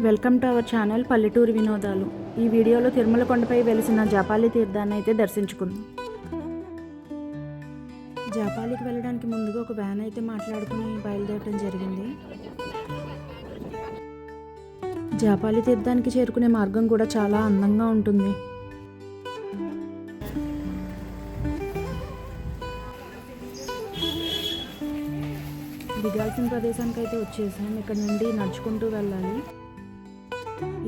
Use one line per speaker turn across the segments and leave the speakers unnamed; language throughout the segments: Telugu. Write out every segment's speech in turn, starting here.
వెల్కమ్ టు అవర్ ఛానల్ పల్లెటూరు వినోదాలు. ఈ వీడియోలో తిరుమల కొండపై వెలిసిన జాపాలి తీర్థాన్ని అయితే దర్శించుకుందాం. జాపాలికి వెళ్ళడానికి ముందుగా ఒక వ్యాన్ అయితే మాట్లాడుకుని బయలుదేరడం జరిగింది. జాపాలి తీర్థానికి చేరుకునే మార్గం కూడా చాలా అందంగా ఉంటుంది. దిగాల్సిన ప్రదేశానికి అయితే వచ్చేసాం. ఇక్కడ నుండి నడుచుకుంటూ వెళ్ళాలి.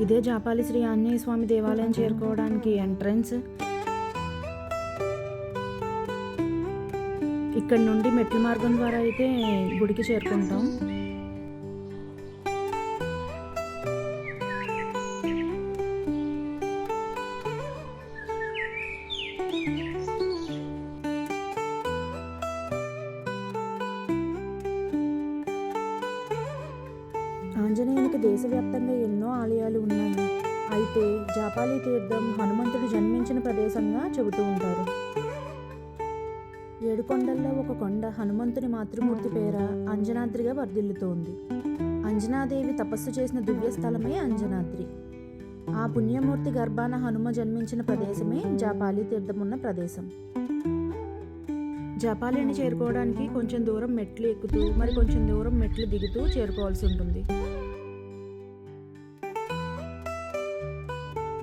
ఇదే జాపాలి శ్రీ ఆంజనేయ స్వామి దేవాలయం చేరుకోవడానికి ఎంట్రన్స్. ఇక్కడ నుండి మెట్ల మార్గం ద్వారా అయితే గుడికి చేరుకుంటాం. ఆంజనేయునికి దేశవ్యాప్తంగా ఎన్నో ఆలయాలు ఉన్నాయి. అయితే జాపాలి తీర్థం హనుమంతుడు జన్మించిన ప్రదేశంగా చెబుతూ ఉంటారు. ఏడుకొండల్లో ఒక కొండ హనుమంతుని మాతృమూర్తి పేర అంజనాద్రిగా వర్ధిల్లుతోంది. అంజనాదేవి తపస్సు చేసిన దివ్య స్థలమే అంజనాద్రి. ఆ పుణ్యమూర్తి గర్భాన హనుమ జన్మించిన ప్రదేశమే జాపాలి తీర్థం ఉన్న ప్రదేశం. జాపాలిని చేరుకోవడానికి కొంచెం దూరం మెట్లు ఎక్కుతూ మరి కొంచెం దూరం మెట్లు దిగుతూ చేరుకోవాల్సి ఉంటుంది.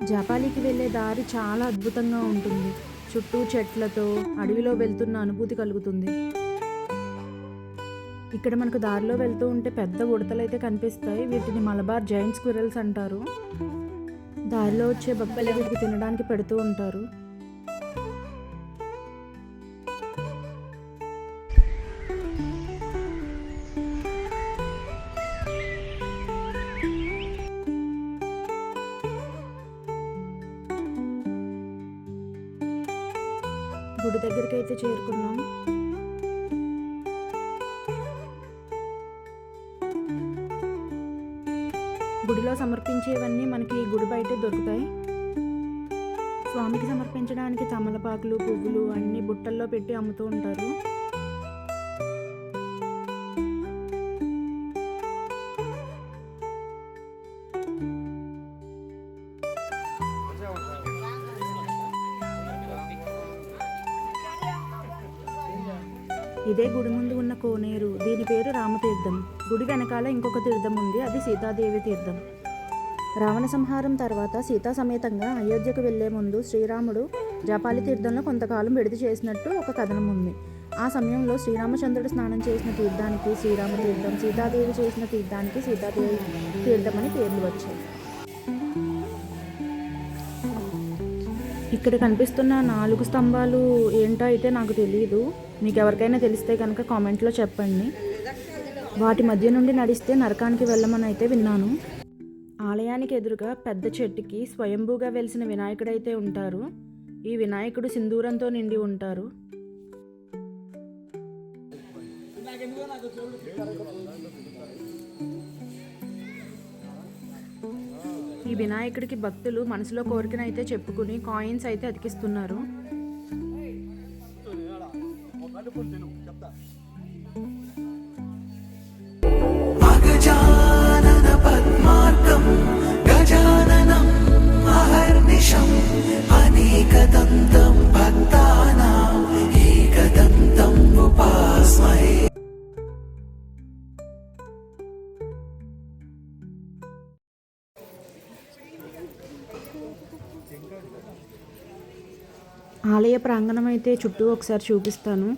జాపాలికి వెళ్ళే దారి చాలా అద్భుతంగా ఉంటుంది. చుట్టూ చెట్లతో అడవిలో వెళ్తున్న అనుభూతి కలుగుతుంది. ఇక్కడ మనకు దారిలో వెళ్తూ ఉంటే పెద్ద ఉడతలు అయితే కనిపిస్తాయి. వీటిని మలబార్ జైంట్ స్క్విరల్స్ అంటారు. దారిలో వచ్చే భక్తులు వీటికి తినడానికి పెడుతూ ఉంటారు. గుడి దగ్గరికి అయితే చేరుకున్నాం. గుడిలో సమర్పించేవన్నీ మనకి గుడి బయటే దొరుకుతాయి. స్వామికి సమర్పించడానికి తమలపాకులు, పువ్వులు అన్ని బుట్టల్లో పెట్టి అమ్ముతూ ఉంటారు. ఇదే గుడి ముందు ఉన్న కోనేరు. దీని పేరు రామతీర్థం. గుడి వెనకాల ఇంకొక తీర్థం ఉంది, అది సీతాదేవి తీర్థం. రావణ సంహారం తర్వాత సీతా సమేతంగా అయోధ్యకు వెళ్లే ముందు శ్రీరాముడు జాపాలి తీర్థంలో కొంతకాలం విడిది చేసినట్టు ఒక కథనం ఉంది. ఆ సమయంలో శ్రీరామచంద్రుడు స్నానం చేసిన తీర్థానికి శ్రీరామ తీర్థం, సీతాదేవి చేసిన తీర్థానికి సీతాదేవి తీర్థం అని పేర్లు వచ్చాయి. ఇక్కడ కనిపిస్తున్న 4 స్తంభాలు ఏంటో అయితే నాకు తెలియదు. మీకు ఎవరికైనా తెలిస్తే కనుక కామెంట్లో చెప్పండి. వాటి మధ్య నుండి నడిస్తే నరకానికి వెళ్ళమని అయితే విన్నాను. ఆలయానికి ఎదురుగా పెద్ద చెట్టుకి స్వయంభూగా వెలిసిన వినాయకుడైతే ఉంటారు. ఈ వినాయకుడు సింధూరంతో నిండి ఉంటారు. ఈ వినాయకుడికి భక్తులు మనసులో కోరికనైతే చెప్పుకుని కాయిన్స్ అయితే అతికిస్తున్నారు. ఆలయ ప్రాంగణం అయితే చుట్టూ ఒకసారి చూపిస్తాను.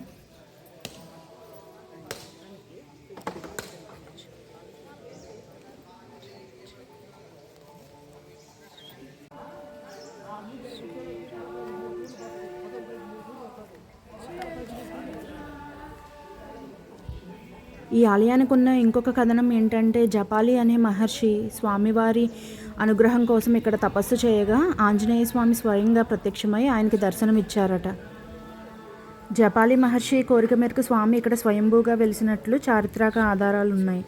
ఈ ఆలయానికి ఉన్న ఇంకొక కథనం ఏంటంటే, జపాలి అనే మహర్షి స్వామివారి అనుగ్రహం కోసం ఇక్కడ తపస్సు చేయగా ఆంజనేయ స్వామి స్వయంగా ప్రత్యక్షమై ఆయనకి దర్శనం ఇచ్చారట. జపాలి మహర్షి కోరిక మేరకు స్వామి ఇక్కడ స్వయంభూగా వెలిసినట్లు చారిత్రక ఆధారాలు ఉన్నాయి.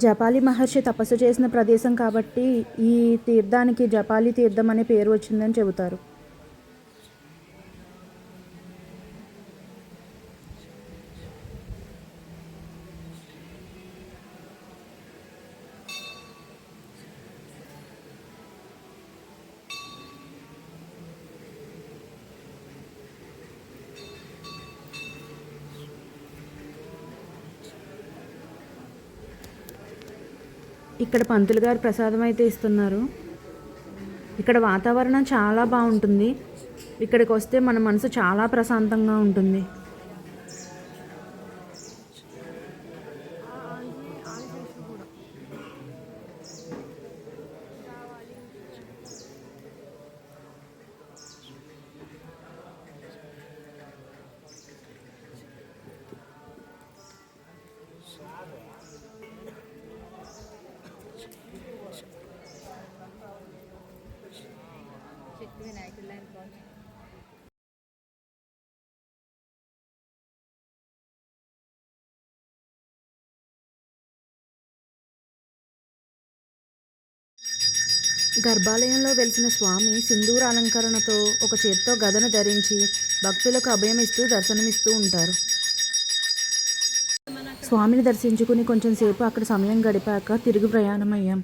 జపాలి మహర్షి తపస్సు చేసిన ప్రదేశం కాబట్టి ఈ తీర్థానికి జపాలి తీర్థం అనే పేరు వచ్చిందని చెబుతారు. ఇక్కడ పంతులు గారు ప్రసాదం అయితే ఇస్తున్నారు. ఇక్కడ వాతావరణం చాలా బాగుంటుంది. ఇక్కడికి వస్తే మన మనసు చాలా ప్రశాంతంగా ఉంటుంది. గర్భాలయంలో వెలిసిన స్వామి సింధూర అలంకరణతో ఒక చేత్తో గదను ధరించి భక్తులకు అభయమిస్తూ దర్శనమిస్తూ ఉంటారు. స్వామిని దర్శించుకుని కొంచెం సేపు అక్కడ సమయం గడిపాక తిరిగి ప్రయాణమయ్యాం.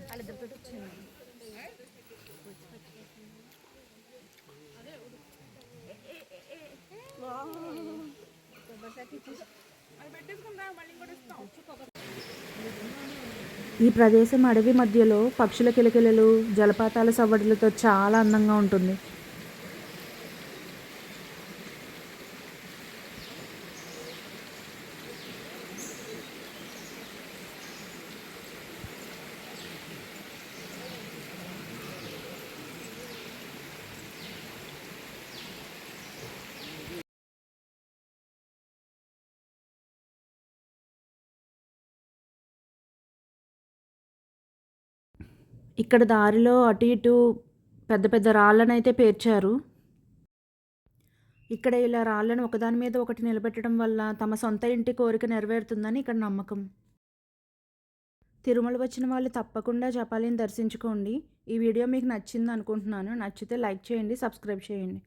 ఈ ప్రదేశం అడవి మధ్యలో పక్షుల కిలకిలలు, జలపాతాల సవ్వడులతో చాలా అందంగా ఉంటుంది. ఇక్కడ దారిలో అటు ఇటు పెద్ద పెద్ద రాళ్ళనైతే పేర్చారు. ఇక్కడ ఇలా రాళ్ళను ఒకదాని మీద ఒకటి నిలబెట్టడం వల్ల తమ సొంత ఇంటి కోరిక నెరవేరుతుందని ఇక్కడ నమ్మకం. తిరుమల వచ్చిన వాళ్ళు తప్పకుండా జపాలిని దర్శించుకోండి. ఈ వీడియో మీకు నచ్చింది అనుకుంటున్నాను. నచ్చితే లైక్ చేయండి, సబ్స్క్రైబ్ చేయండి.